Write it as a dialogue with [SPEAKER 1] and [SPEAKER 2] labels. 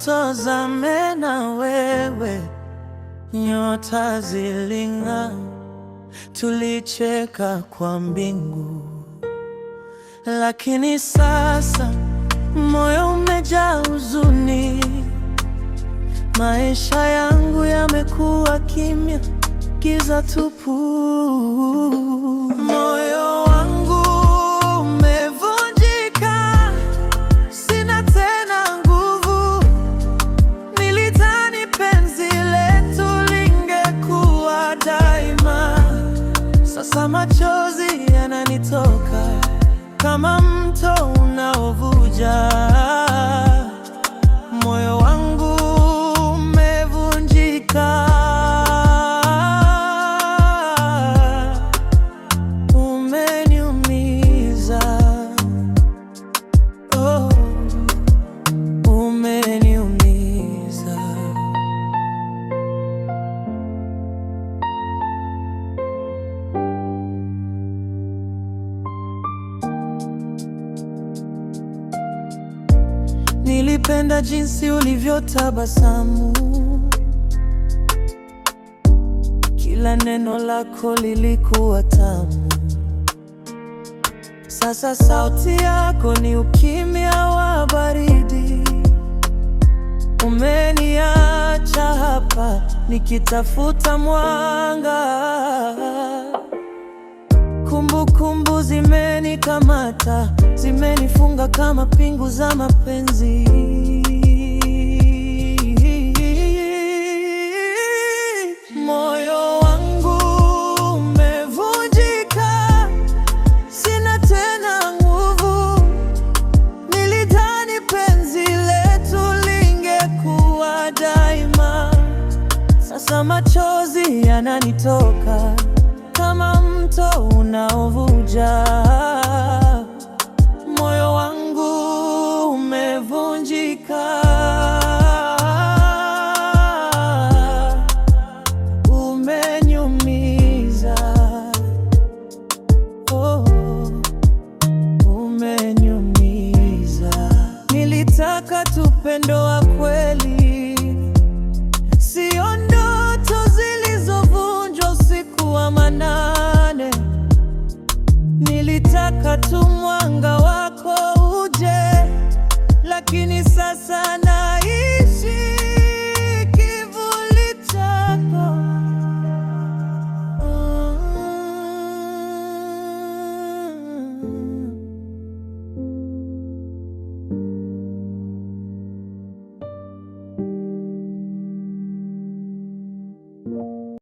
[SPEAKER 1] nitozame na wewe, nyota ziling'aa, tulicheka kwa mbingu. Lakini sasa moyo umejaa huzuni, maisha yangu yamekuwa kimya, giza tupu. Moyo wangu umevunjika, sina tena nguvu. Nilidhani penzi letu lingekuwa daima, sasa machozi yananitoka kama mto unaovuja. Moyo wangu umevunjika, umeniumiza, oh, umeniumiza. Nilipenda jinsi ulivyotabasamu, kila neno lako lilikuwa tamu. Sasa sauti yako ni ukimya wa baridi. Umeniacha hapa nikitafuta mwanga. Kumbukumbu zimenikamata, zimenifunga kama pingu za mapenzi. Moyo wangu umevunjika, sina tena nguvu. Nilidhani penzi letu lingekuwa daima, sasa machozi yananitoka kama mto unaovuja.